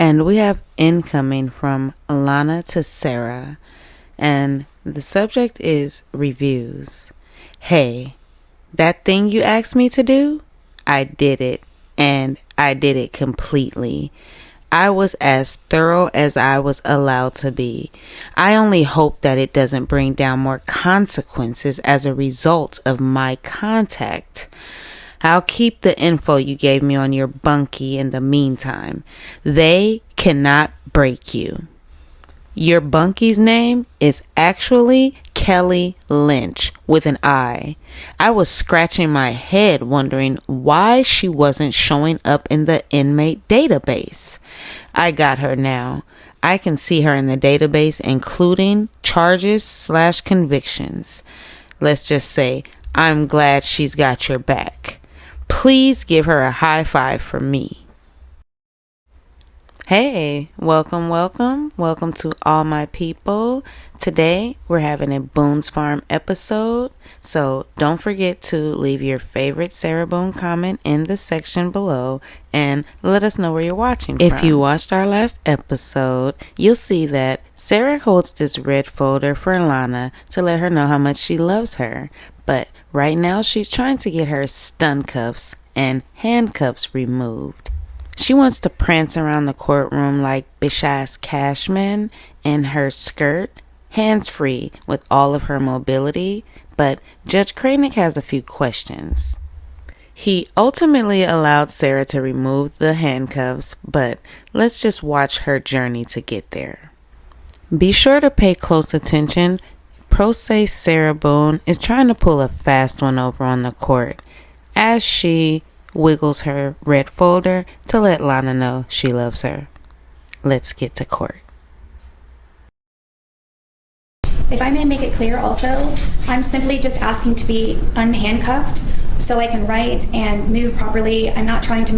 And we have incoming from Lana to Sarah, and the subject is reviews. Hey, that thing you asked me to do, I did it, and I did it completely. I was as thorough as I was allowed to be. I only hope that it doesn't bring down more consequences as a result of my contact. I'll keep the info you gave me on your bunkie in the meantime. They cannot break you. Your bunkie's name is actually Kelly Lynch with an I. I was scratching my head wondering why she wasn't showing up in the inmate database. I got her now. I can see her in the database, including charges/convictions. Let's just say I'm glad she's got your back. Please give her a high five for me. Hey, welcome to all my people. Today we're having a Boone's Farm episode, so don't forget to leave your favorite Sarah Boone comment in the section below and let us know where you're watching from. If you watched our last episode, you'll see that Sarah holds this red folder for Lana to let her know how much she loves her, but right now she's trying to get her stun cuffs and handcuffs removed. She wants to prance around the courtroom like bitch-ass Cashman in her skirt, hands-free with all of her mobility, but Judge Cranick has a few questions. He ultimately allowed Sarah to remove the handcuffs, but let's just watch her journey to get there. Be sure to pay close attention. Pro se Sarah Boone is trying to pull a fast one over on the court as she wiggles her red folder to let Lana know she loves her. Let's get to court. If I may make it clear also, I'm simply just asking to be unhandcuffed so I can write and move properly. I'm not trying to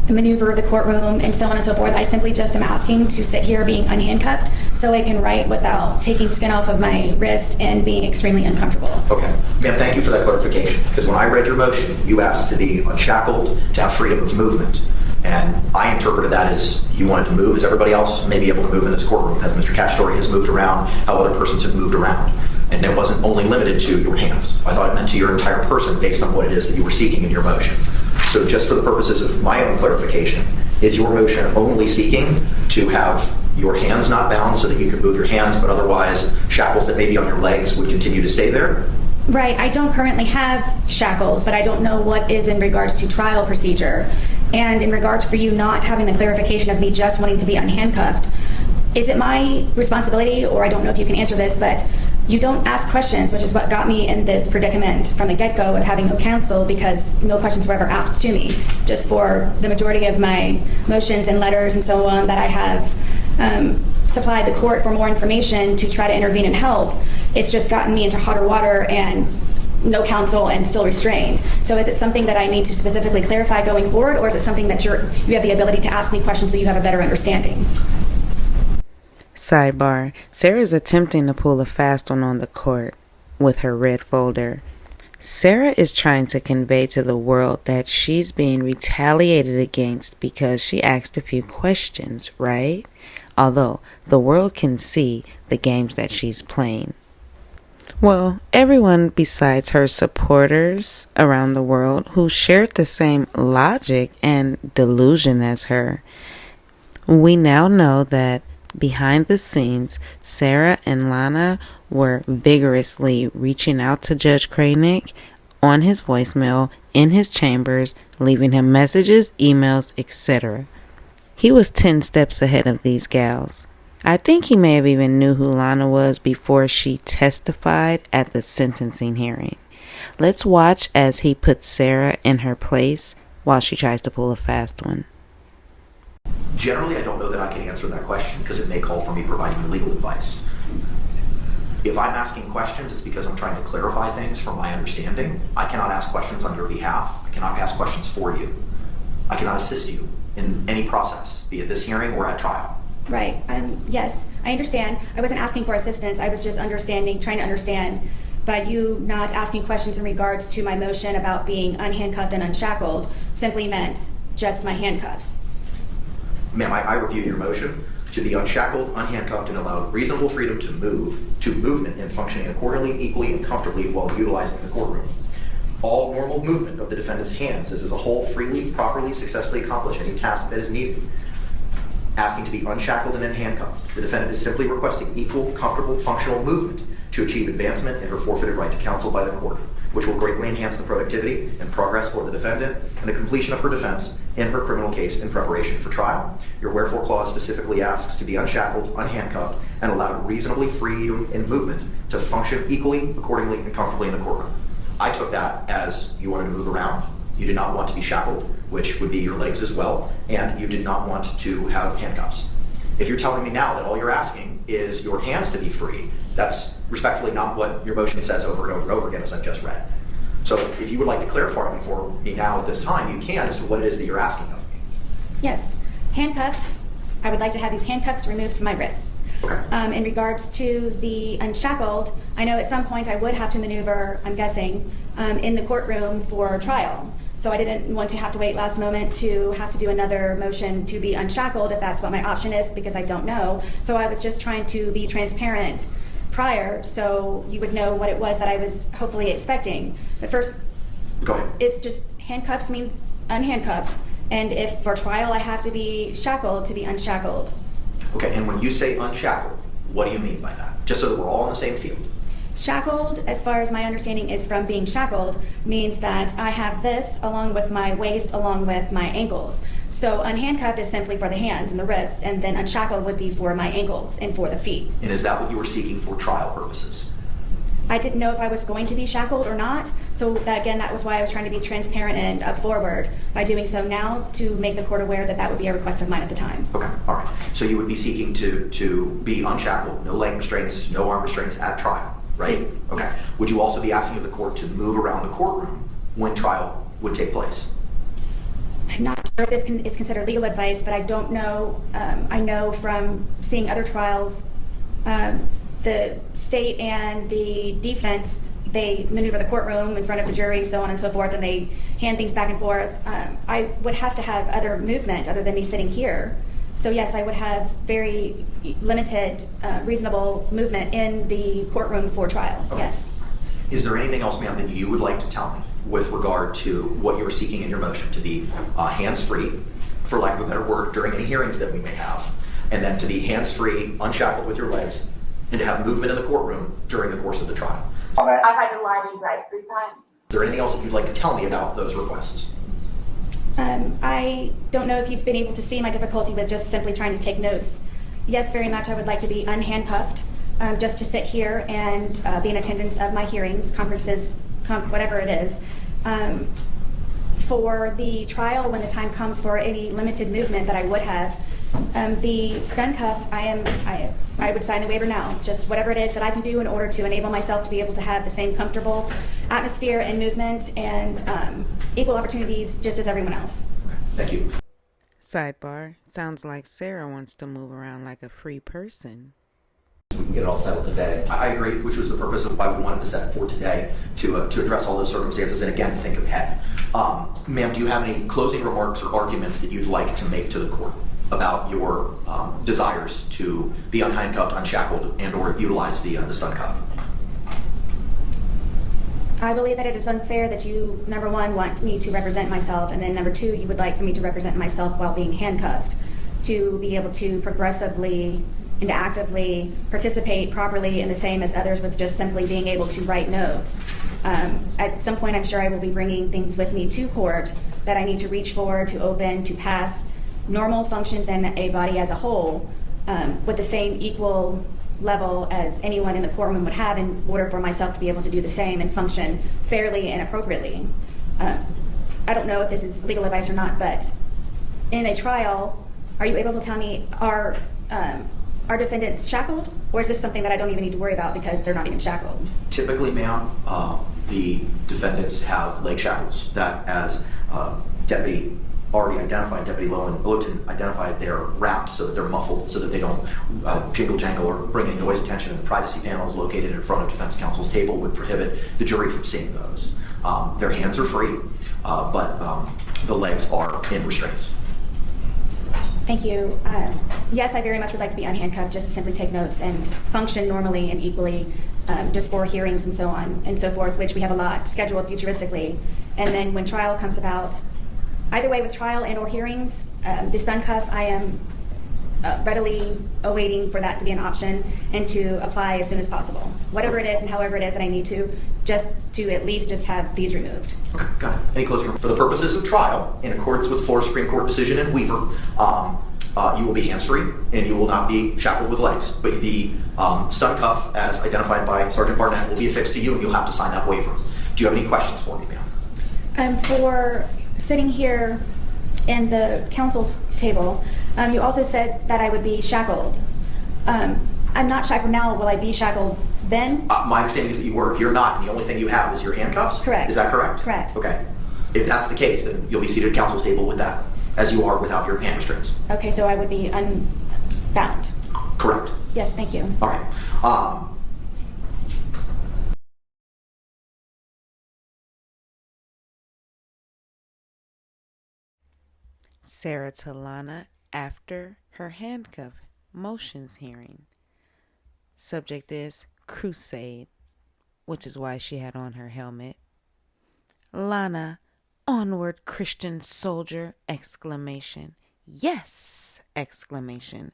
maneuver the courtroom and so on and so forth. I simply just am asking to sit here being unhandcuffed so I can write without taking skin off of my wrist and being extremely uncomfortable. Okay. Ma'am, thank you for that clarification, because when I read your motion, you asked to be unshackled, to have freedom of movement. And I interpreted that as you wanted to move, as everybody else may be able to move in this courtroom, as Mr. Cashstory has moved around, how other persons have moved around. And it wasn't only limited to your hands. I thought it meant to your entire person based on what it is that you were seeking in your motion. So just for the purposes of my own clarification, is your motion only seeking to have your hands not bound so that you can move your hands, but otherwise shackles that may be on your legs would continue to stay there? Right. I don't currently have shackles, but I don't know what is in regards to trial procedure. And in regards for you not having the clarification of me just wanting to be unhandcuffed, is it my responsibility, or I don't know if you can answer this, but you don't ask questions, which is what got me in this predicament from the get-go of having no counsel, because no questions were ever asked to me. Just for the majority of my motions and letters and so on that I have supplied the court for more information to try to intervene and help, it's just gotten me into hotter water and no counsel and still restrained. So is it something that I need to specifically clarify going forward, or is it something that you have the ability to ask me questions so you have a better understanding? Sidebar: Sarah's attempting to pull a fast one on the court with her red folder. Sarah is trying to convey to the world that she's being retaliated against because she asked a few questions, right? Although the world can see the games that she's playing. Well, everyone besides her supporters around the world who shared the same logic and delusion as her. We now know that behind the scenes, Sarah and Lana were vigorously reaching out to Judge Cranick on his voicemail, in his chambers, leaving him messages, emails, etc. He was 10 steps ahead of these gals. I think he may have even knew who Lana was before she testified at the sentencing hearing. Let's watch as he puts Sarah in her place while she tries to pull a fast one. Generally, I don't know that I can answer that question because it may call for me providing you legal advice. If I'm asking questions, it's because I'm trying to clarify things from my understanding. I cannot ask questions on your behalf. I cannot ask questions for you. I cannot assist you in any process, be it this hearing or at trial. Right. Yes, I understand. I wasn't asking for assistance. I was just trying to understand. By you not asking questions in regards to my motion about being unhandcuffed and unshackled simply meant just my handcuffs. Ma'am, I reviewed your motion to be unshackled, unhandcuffed, and allowed reasonable freedom to movement and functioning accordingly, equally, and comfortably while utilizing the courtroom. All normal movement of the defendant's hands is as a whole freely, properly, successfully accomplish any task that is needed. Asking to be unshackled and unhandcuffed, the defendant is simply requesting equal, comfortable, functional movement to achieve advancement in her forfeited right to counsel by the court, which will greatly enhance the productivity and progress for the defendant and the completion of her defense in her criminal case in preparation for trial. Your wherefore clause specifically asks to be unshackled, unhandcuffed, and allowed reasonably freedom in movement to function equally, accordingly, and comfortably in the courtroom. I took that as you wanted to move around. You did not want to be shackled, which would be your legs as well, and you did not want to have handcuffs. If you're telling me now that all you're asking is your hands to be free, that's respectfully not what your motion says over and over and over again, as I've just read. So if you would like to clarify for me now at this time, you can, as to what it is that you're asking of me. Yes, handcuffed. I would like to have these handcuffs removed from my wrists. Okay. In regards to the unshackled, I know at some point I would have to maneuver, I'm guessing, in the courtroom for trial. So I didn't want to have to wait last moment to have to do another motion to be unshackled if that's what my option is, because I don't know. So I was just trying to be transparent prior so you would know what it was that I was hopefully expecting. But first, go ahead. It's just handcuffs means unhandcuffed. And if for trial I have to be shackled, to be unshackled. Okay, and when you say unshackled, what do you mean by that? Just so that we're all in the same field. Shackled, as far as my understanding is from being shackled, means that I have this along with my waist, along with my ankles. So unhandcuffed is simply for the hands and the wrists, and then unshackled would be for my ankles and for the feet. And is that what you were seeking for trial purposes? I didn't know if I was going to be shackled or not, so that was why I was trying to be transparent and up forward by doing so now to make the court aware that that would be a request of mine at the time. Okay, all right. So you would be seeking to be unshackled, no leg restraints, no arm restraints at trial, right? Please. Okay. Yes. Would you also be asking of the court to move around the courtroom when trial would take place? I'm not sure if this is considered legal advice, but I don't know. I know from seeing other trials, the state and the defense, they maneuver the courtroom in front of the jury, so on and so forth, and they hand things back and forth. I would have to have other movement other than me sitting here. So yes, I would have very limited, reasonable movement in the courtroom for trial, okay. Yes. Is there anything else, ma'am, that you would like to tell me with regard to what you're seeking in your motion? To be hands-free, for lack of a better word, during any hearings that we may have, and then to be hands-free, unshackled with your legs, and to have movement in the courtroom during the course of the trial. I've had to lie to you guys 3 times. Is there anything else that you'd like to tell me about those requests? I don't know if you've been able to see my difficulty with just simply trying to take notes. Yes, very much I would like to be unhandcuffed, just to sit here and be in attendance of my hearings, conferences, whatever it is. For the trial, when the time comes for any limited movement that I would have, the stun cuff, I would sign the waiver now. Just whatever it is that I can do in order to enable myself to be able to have the same comfortable atmosphere and movement and equal opportunities just as everyone else. Thank you. Sidebar. Sounds like Sarah wants to move around like a free person. We can get it all settled today. I agree, which was the purpose of why we wanted to set it for today, to address all those circumstances and again think ahead. Ma'am, do you have any closing remarks or arguments that you'd like to make to the court about your desires to be unhandcuffed, unshackled, and or utilize the stun cuff? I believe that it is unfair that you, number one, want me to represent myself, and then number two, you would like for me to represent myself while being handcuffed, to be able to progressively and actively participate properly in the same as others with just simply being able to write notes. At some point, I'm sure I will be bringing things with me to court that I need to reach for, to open, to pass normal functions in a body as a whole with the same equal level as anyone in the courtroom would have in order for myself to be able to do the same and function fairly and appropriately. I don't know if this is legal advice or not, but in a trial, are you able to tell me, are defendants shackled, or is this something that I don't even need to worry about because they're not even shackled? Typically, ma'am, the defendants have leg shackles that, as Deputy Lowton identified, they're wrapped so that they're muffled, so that they don't jingle jangle or bring any noise attention. And the privacy panels located in front of defense counsel's table would prohibit the jury from seeing those. Their hands are free, but the legs are in restraints. Thank you. Yes, I very much would like to be unhandcuffed just to simply take notes and function normally and equally just for hearings and so on and so forth, which we have a lot scheduled futuristically. And then when trial comes about, either way with trial and or hearings, the stun cuff, I am readily awaiting for that to be an option and to apply as soon as possible. Whatever it is and however it is that I need to, just to at least just have these removed. Okay, got it. Any closing remarks? For the purposes of trial, in accordance with Florida Supreme Court decision in Weaver, you will be hands-free and you will not be shackled with legs. But the stun cuff, as identified by Sergeant Barnett, will be affixed to you and you'll have to sign that waiver. Do you have any questions for me, ma'am? For sitting here in the counsel's table, you also said that I would be shackled. I'm not shackled now. Will I be shackled then? My understanding is that you were. If you're not, and the only thing you have is your handcuffs? Correct. Is that correct? Correct. Okay. If that's the case, then you'll be seated at counsel's table with that, as you are without your hand restraints. Okay, so I would be unbound. Correct. Yes, thank you. All right. Sarah Talana after her handcuff motions hearing. Subject is crusade, which is why she had on her helmet. Lana, onward Christian soldier, exclamation. Yes, exclamation.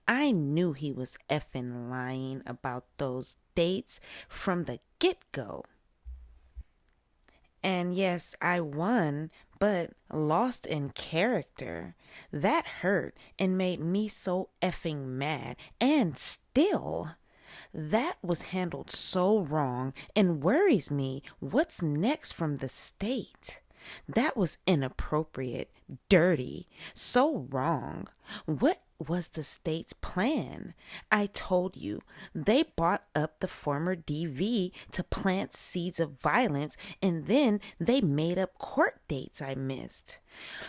I knew he was effing lying about those dates from the get-go. And yes, I won, but lost in character. That hurt and made me so effing mad. And still, that was handled so wrong and worries me. What's next from the state? That was inappropriate, dirty, so wrong. What was the state's plan? I told you, they bought up the former DV to plant seeds of violence, and then they made up court dates I missed.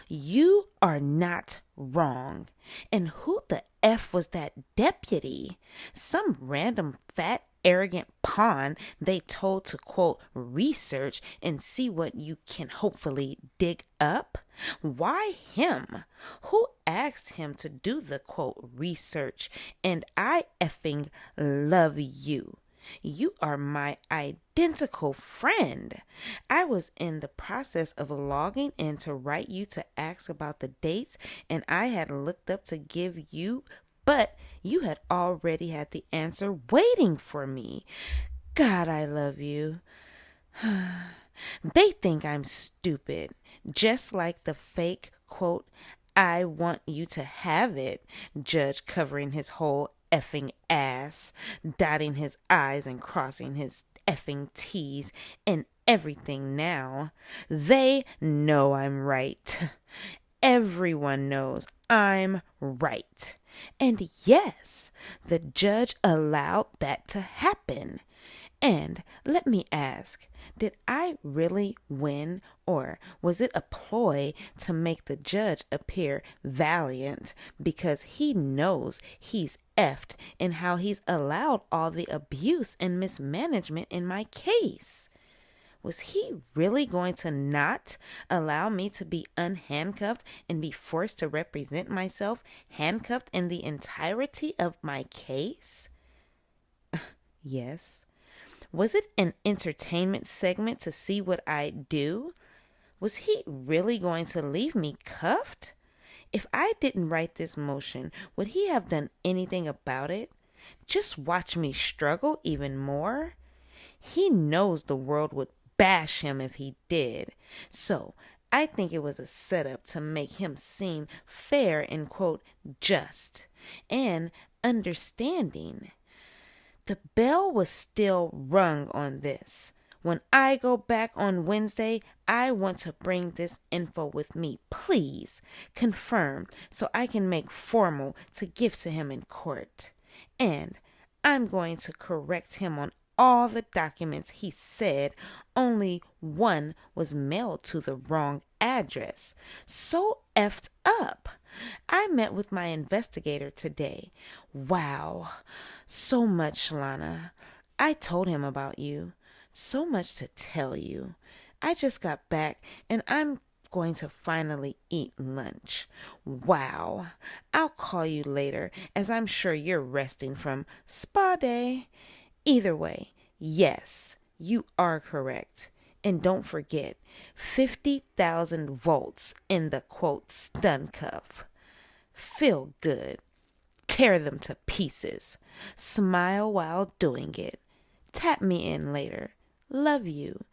You are not wrong. And who the F was that deputy? Some random fat arrogant pawn they told to, quote, research and see what you can hopefully dig up? Why him? Who asked him to do the, quote, research? And I effing love you. You are my identical friend. I was in the process of logging in to write you to ask about the dates, and I had looked up to give you, but you had already had the answer waiting for me. God, I love you. They think I'm stupid, just like the fake, quote, I want you to have it, judge covering his whole effing ass, dotting his I's and crossing his effing T's and everything now. They know I'm right. Everyone knows I'm right. And yes, the judge allowed that to happen. And let me ask, did I really win, or was it a ploy to make the judge appear valiant because he knows he's effed in how he's allowed all the abuse and mismanagement in my case? Was he really going to not allow me to be unhandcuffed and be forced to represent myself handcuffed in the entirety of my case? Yes. Was it an entertainment segment to see what I do? Was he really going to leave me cuffed? If I didn't write this motion, would he have done anything about it? Just watch me struggle even more? He knows the world would bash him if he did. So I think it was a setup to make him seem fair and, quote, just and understanding. The bell was still rung on this. When I go back on Wednesday, I want to bring this info with me. Please confirm so I can make formal to give to him in court. And I'm going to correct him on all the documents he said. Only one was mailed to the wrong address. So effed up. I met with my investigator today. Wow. So much, Lana. I told him about you. So much to tell you. I just got back and I'm going to finally eat lunch. Wow. I'll call you later, as I'm sure you're resting from spa day. Either way, yes, you are correct. And don't forget, 50,000 volts in the quote stun cuff. Feel good. Tear them to pieces. Smile while doing it. Tap me in later. Love you.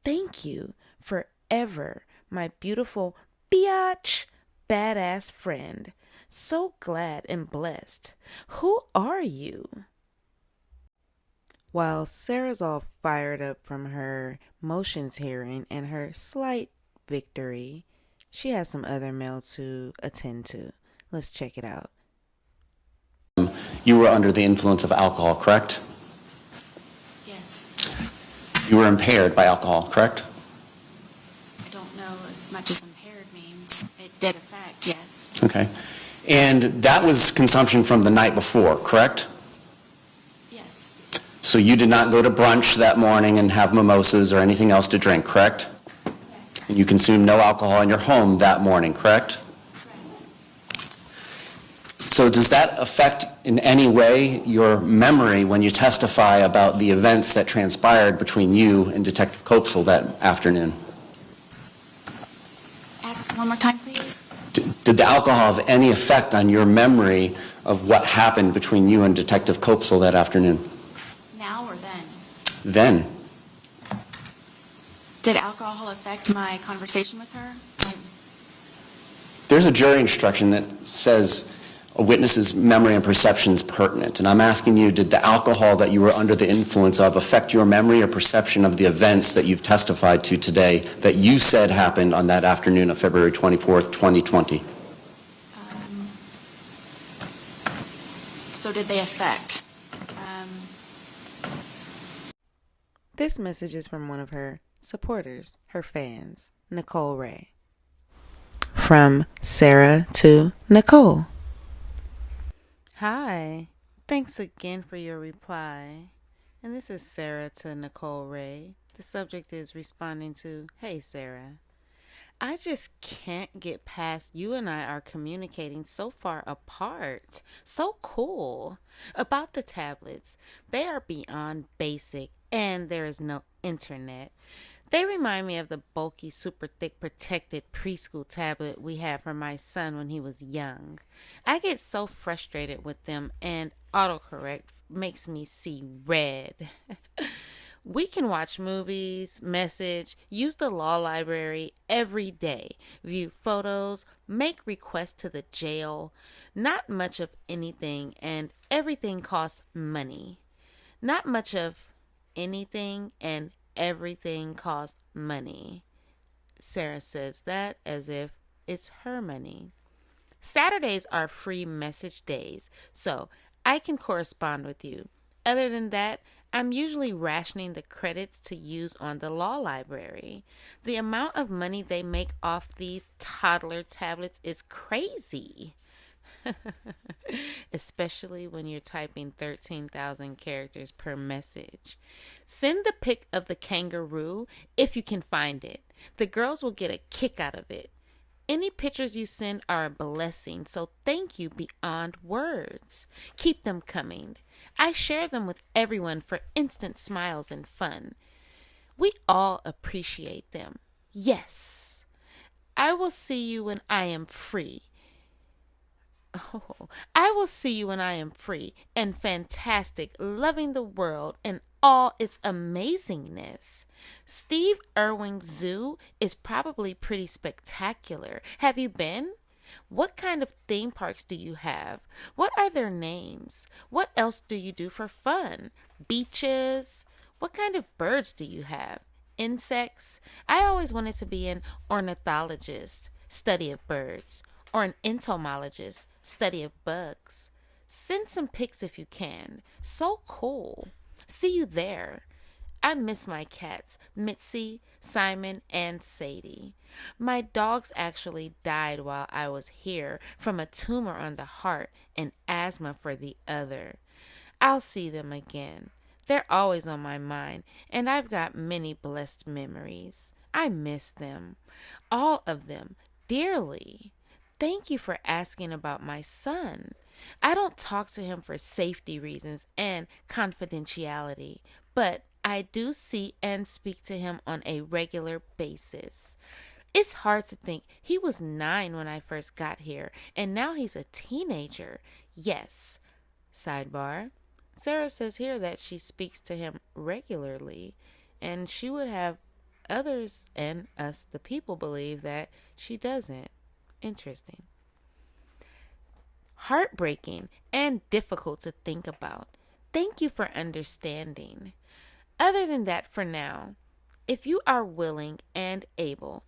Thank you forever, my beautiful biatch badass friend. So glad and blessed. Who are you? While Sarah's all fired up from her motions hearing and her slight victory, she has some other mail to attend to. Let's check it out. You were under the influence of alcohol, correct? Yes. You were impaired by alcohol, correct? I don't know as much as impaired means. It did affect, yes. Okay. And that was consumption from the night before, correct? Yes. So you did not go to brunch that morning and have mimosas or anything else to drink, correct? Correct. And you consumed no alcohol in your home that morning, correct? Correct. So does that affect in any way your memory when you testify about the events that transpired between you and Detective Copesel that afternoon? Ask one more time, please. Did the alcohol have any effect on your memory of what happened between you and Detective Copesel that afternoon? Now or then? Then. Did alcohol affect my conversation with her? There's a jury instruction that says a witness's memory and perception is pertinent. And I'm asking you, did the alcohol that you were under the influence of affect your memory or perception of the events that you've testified to today that you said happened on that afternoon of February 24th, 2020? So did they affect? This message is from one of her supporters, her fans, Nicole Ray. From Sarah to Nicole. Hi, thanks again for your reply. And this is Sarah to Nicole Ray. The subject is responding to, hey Sarah, I just can't get past you and I are communicating so far apart. So cool. About the tablets, they are beyond basic and there is no internet. They remind me of the bulky, super thick, protected preschool tablet we had for my son when he was young. I get so frustrated with them and autocorrect makes me see red. We can watch movies, message, use the law library every day, view photos, make requests to the jail. Not much of anything, and everything costs money. Not much of anything, and everything costs money. Sarah says that as if it's her money. Saturdays are free message days, so I can correspond with you. Other than that, I'm usually rationing the credits to use on the law library. The amount of money they make off these toddler tablets is crazy. Especially when you're typing 13,000 characters per message. Send the pic of the kangaroo if you can find it. The girls will get a kick out of it. Any pictures you send are a blessing, so thank you beyond words. Keep them coming. I share them with everyone for instant smiles and fun. We all appreciate them. Yes. I will see you when I am free. Oh, I will see you when I am free and fantastic, loving the world and all its amazingness. Steve Irwin's zoo is probably pretty spectacular. Have you been? What kind of theme parks do you have? What are their names? What else do you do for fun? Beaches? What kind of birds do you have? Insects? I always wanted to be an ornithologist, study of birds, or an entomologist, study of bugs. Send some pics if you can. So cool. See you there. I miss my cats, Mitzi, Simon, and Sadie. My dogs actually died while I was here from a tumor on the heart and asthma for the other. I'll see them again. They're always on my mind, and I've got many blessed memories. I miss them, all of them, dearly. Thank you for asking about my son. I don't talk to him for safety reasons and confidentiality, but I do see and speak to him on a regular basis. It's hard to think he was 9 when I first got here, and now he's a teenager. Yes. Sidebar. Sarah says here that she speaks to him regularly, and she would have others and us, the people, believe that she doesn't. Interesting. Heartbreaking and difficult to think about. Thank you for understanding. Other than that, for now, if you are willing and able,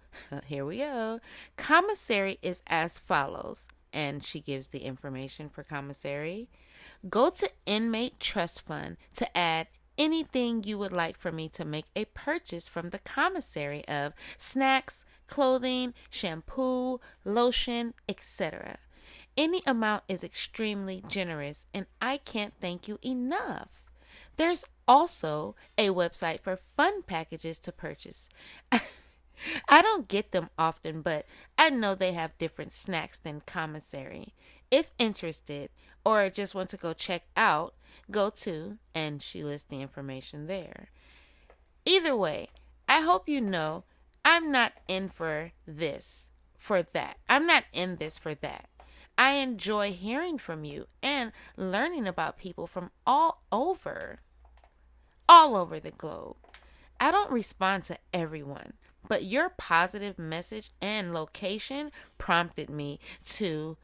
here we go. Commissary is as follows, and she gives the information for commissary. Go to Inmate Trust Fund to add anything you would like for me to make a purchase from the commissary of snacks, clothing, shampoo, lotion, etc. Any amount is extremely generous, and I can't thank you enough. There's also a website for fun packages to purchase. I don't get them often, but I know they have different snacks than commissary. If interested or just want to go check out, go to, and she lists the information there. Either way, I hope you know I'm not in for this, for that. I'm not in this for that. I enjoy hearing from you and learning about people from all over the globe. I don't respond to everyone, but your positive message and location prompted me to,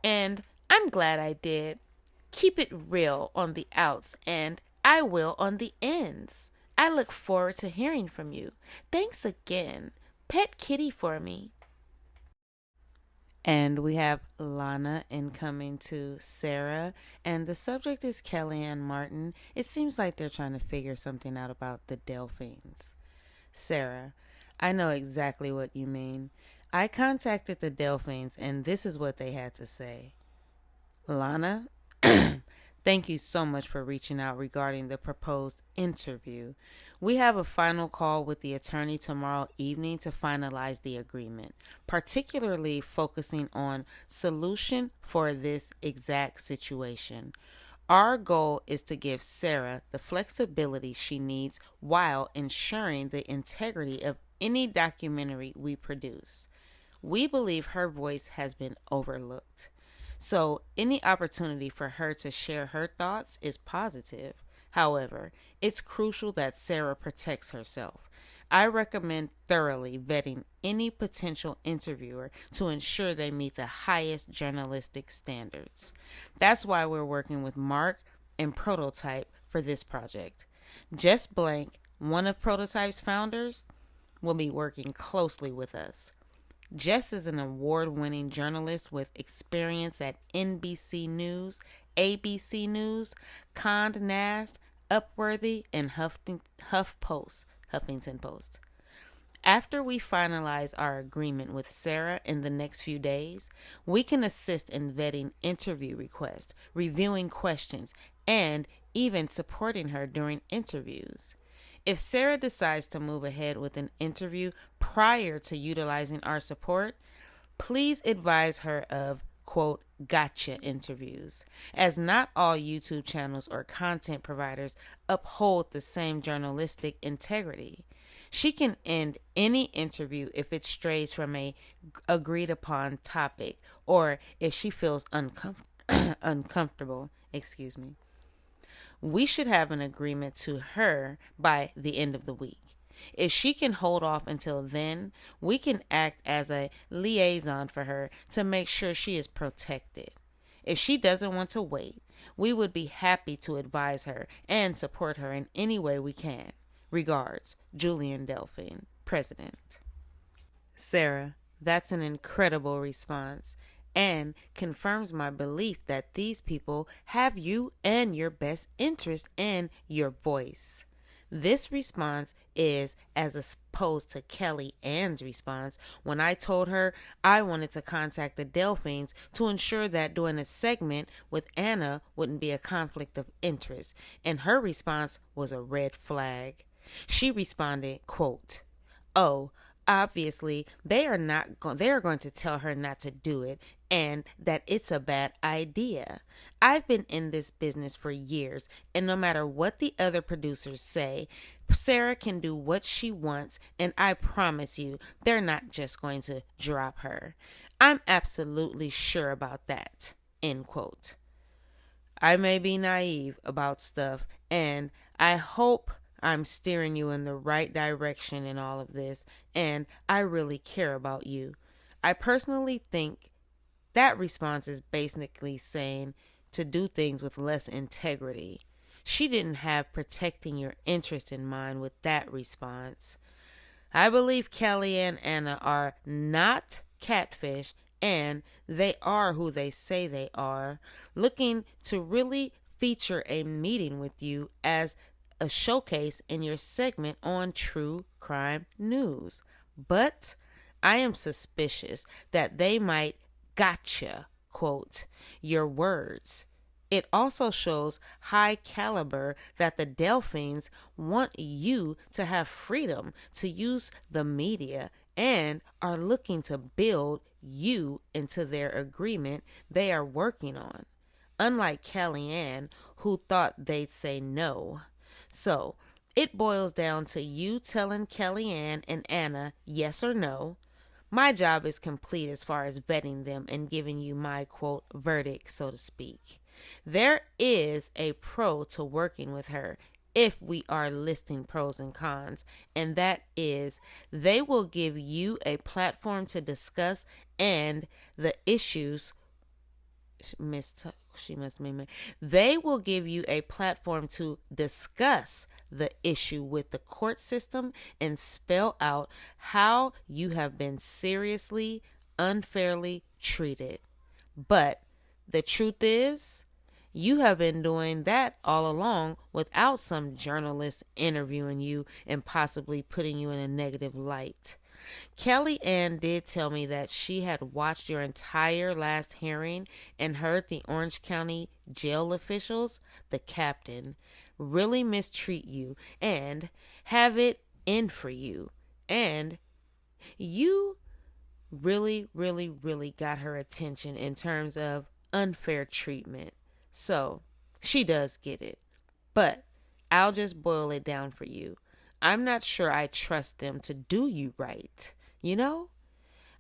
and I'm glad I did. Keep it real on the outs, and I will on the ends. I look forward to hearing from you. Thanks again. Pet kitty for me. And we have Lana incoming to Sarah, and the subject is Kellyanne Martin. It seems like they're trying to figure something out about the Delphines. Sarah, I know exactly what you mean. I contacted the Delphines, and this is what they had to say. Lana, thank you so much for reaching out regarding the proposed interview. We have a final call with the attorney tomorrow evening to finalize the agreement, particularly focusing on solution for this exact situation. Our goal is to give Sarah the flexibility she needs while ensuring the integrity of any documentary we produce. We believe her voice has been overlooked. So any opportunity for her to share her thoughts is positive. However, it's crucial that Sarah protects herself. I recommend thoroughly vetting any potential interviewer to ensure they meet the highest journalistic standards. That's why we're working with Mark and Prototype for this project. Jess Blank, one of Prototype's founders, will be working closely with us. Jess is an award-winning journalist with experience at NBC News, ABC News, Condé Nast, Upworthy, and Huffington Post. After we finalize our agreement with Sarah in the next few days, we can assist in vetting interview requests, reviewing questions, and even supporting her during interviews. If Sarah decides to move ahead with an interview prior to utilizing our support, please advise her of, quote, gotcha interviews, as not all YouTube channels or content providers uphold the same journalistic integrity. She can end any interview if it strays from a agreed upon topic or if she feels uncomfortable. We should have an agreement to her by the end of the week. If she can hold off until then, we can act as a liaison for her to make sure she is protected. If she doesn't want to wait, we would be happy to advise her and support her in any way we can. Regards, Julian Delphine, President. Sarah, that's an incredible response and confirms my belief that these people have you and your best interest in your voice. This response is as opposed to Kelly Ann's response when I told her I wanted to contact the Delphines to ensure that doing a segment with Anna wouldn't be a conflict of interest, and her response was a red flag. She responded, quote, "Oh, obviously they are going to tell her not to do it and that it's a bad idea. I've been in this business for years, and no matter what the other producers say, Sarah can do what she wants, and I promise you they're not just going to drop her. I'm absolutely sure about that." End quote. I may be naive about stuff, and I hope I'm steering you in the right direction in all of this, and I really care about you. I personally think that response is basically saying to do things with less integrity. She didn't have protecting your interest in mind with that response. I believe Kelly and Anna are not catfish, and they are who they say they are, looking to really feature a meeting with you as a showcase in your segment on true crime news. But I am suspicious that they might gotcha, quote, your words. It also shows high caliber that the Delphines want you to have freedom to use the media and are looking to build you into their agreement they are working on. Unlike Kellyanne, who thought they'd say no. So, it boils down to you telling Kellyanne and Anna yes or no. My job is complete as far as vetting them and giving you my, quote, verdict, so to speak. There is a pro to working with her if we are listing pros and cons, and that is they will give you a platform to discuss and the issues. They will give you a platform to discuss the issue with the court system and spell out how you have been seriously, unfairly treated. But the truth is, you have been doing that all along without some journalist interviewing you and possibly putting you in a negative light. Kellyanne did tell me that she had watched your entire last hearing and heard the Orange County jail officials, the captain, really mistreat you and have it in for you. And you really, really, really got her attention in terms of unfair treatment. So, she does get it. But I'll just boil it down for you. I'm not sure I trust them to do you right. You know?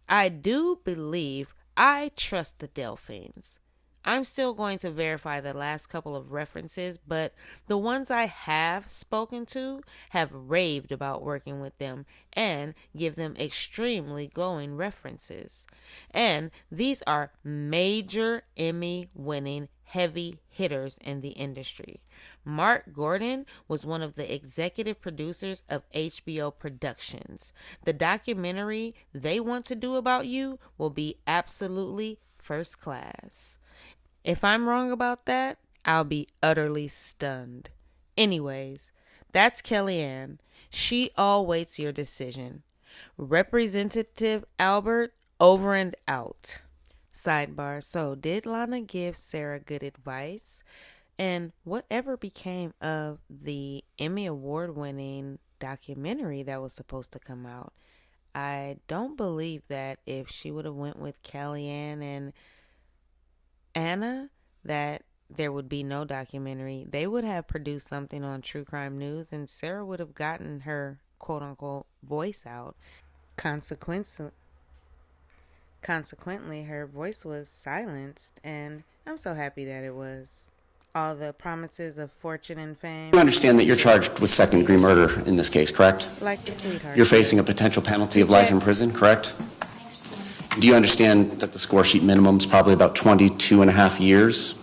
I do believe I trust the Delphines. I'm still going to verify the last couple of references, but the ones I have spoken to have raved about working with them and give them extremely glowing references. And these are major Emmy-winning heavy hitters in the industry. Mark Gordon was one of the executive producers of HBO Productions. The documentary they want to do about you will be absolutely first class. If I'm wrong about that, I'll be utterly stunned. Anyways, that's Kellyanne. She awaits your decision. Representative Albert, over and out. Sidebar, so did Lana give Sarah good advice? And whatever became of the Emmy Award-winning documentary that was supposed to come out? I don't believe that if she would have went with Kellyanne and Anna, that there would be no documentary. They would have produced something on True Crime News, and Sarah would have gotten her quote-unquote voice out. Consequently, her voice was silenced, and I'm so happy that it was. All the promises of fortune and fame. You understand that you're charged with second-degree murder in this case, correct? Like a sweetheart. You're facing a potential penalty of life in prison, correct? Do you understand that the score sheet minimum is probably about 22 and a half years?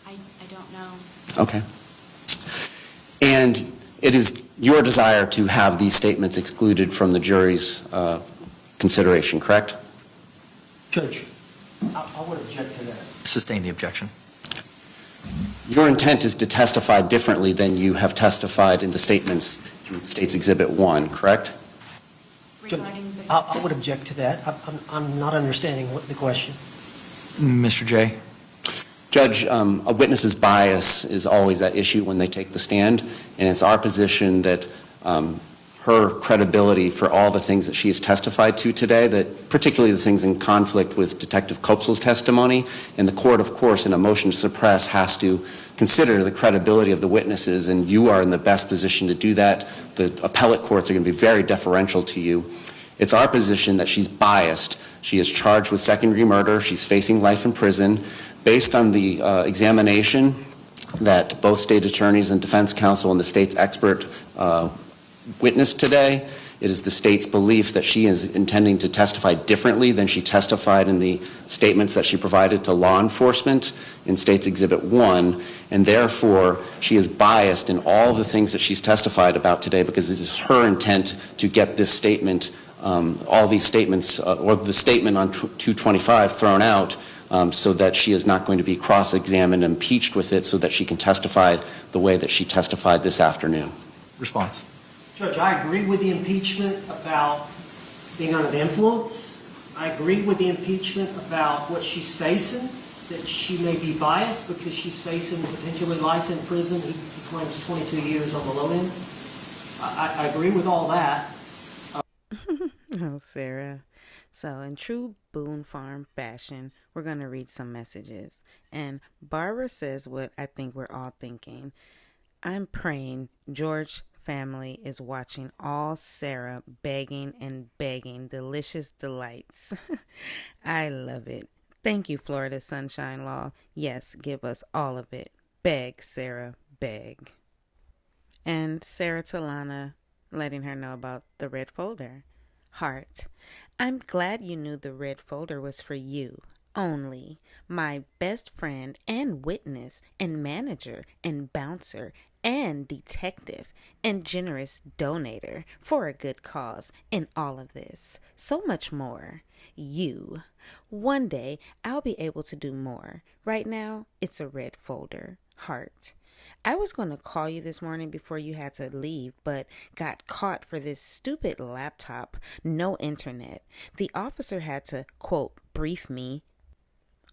I don't know. Okay. And it is your desire to have these statements excluded from the jury's consideration, correct? Judge, I would object to that. Sustain the objection. Your intent is to testify differently than you have testified in the statements in State's Exhibit 1, correct? Regarding the. I would object to that. I'm not understanding what the question. Mr. J. Judge, a witness's bias is always at issue when they take the stand, and it's our position that her credibility for all the things that she has testified to today, that particularly the things in conflict with Detective Copsel's testimony, and the court, of course, in a motion to suppress has to consider the credibility of the witnesses, and you are in the best position to do that. The appellate courts are going to be very deferential to you. It's our position that she's biased. She is charged with second-degree murder. She's facing life in prison. Based on the examination that both state attorneys and defense counsel and the state's expert witnessed today, it is the state's belief that she is intending to testify differently than she testified in the statements that she provided to law enforcement in State's Exhibit 1, and therefore she is biased in all of the things that she's testified about today because it is her intent to get this statement, all these statements, or the statement on 225 thrown out, so that she is not going to be cross-examined and impeached with it so that she can testify the way that she testified this afternoon. Response. Judge, I agree with the impeachment about being under the influence. I agree with the impeachment about what she's facing, that she may be biased because she's facing potentially life in prison. He claims 22 years on the low end. I agree with all that. Oh, Sarah. So in true Boone Farm fashion, we're going to read some messages. And Barbara says what I think we're all thinking. I'm praying George family is watching all Sarah begging and begging delicious delights. I love it. Thank you, Florida Sunshine Law. Yes, give us all of it. Beg, Sarah, beg. And Sarah Talana letting her know about the red folder. Heart. I'm glad you knew the red folder was for you only. My best friend and witness and manager and bouncer and detective and generous donator for a good cause in all of this. So much more. You. One day I'll be able to do more. Right now it's a red folder. Heart. I was going to call you this morning before you had to leave, but got caught for this stupid laptop, no internet. The officer had to, quote, brief me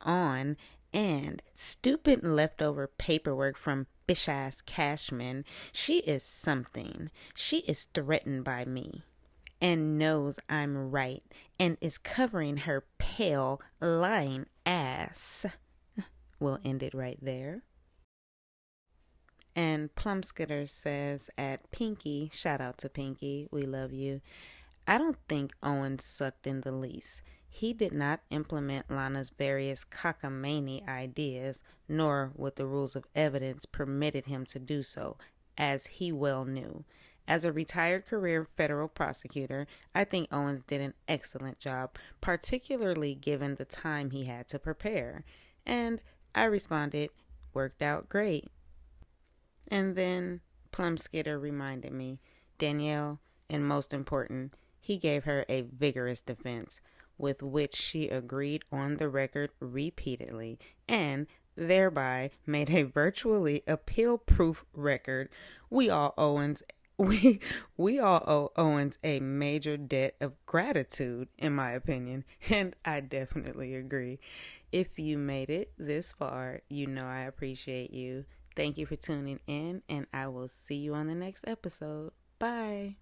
on, and stupid leftover paperwork from bish-ass Cashman. She is something. She is threatened by me and knows I'm right and is covering her pale, lying ass. We'll end it right there. And Plumskitter says at Pinky, shout out to Pinky, we love you. I don't think Owen sucked in the least. He did not implement Lana's various cockamamie ideas, nor would the rules of evidence permitted him to do so, as he well knew. As a retired career federal prosecutor, I think Owens did an excellent job, particularly given the time he had to prepare. And I responded, worked out great. And then Plumskitter reminded me, Danielle, and most important, he gave her a vigorous defense, with which she agreed on the record repeatedly, and thereby made a virtually appeal-proof record. We all owe Owens a major debt of gratitude, in my opinion, and I definitely agree. If you made it this far, you know I appreciate you. Thank you for tuning in, and I will see you on the next episode. Bye.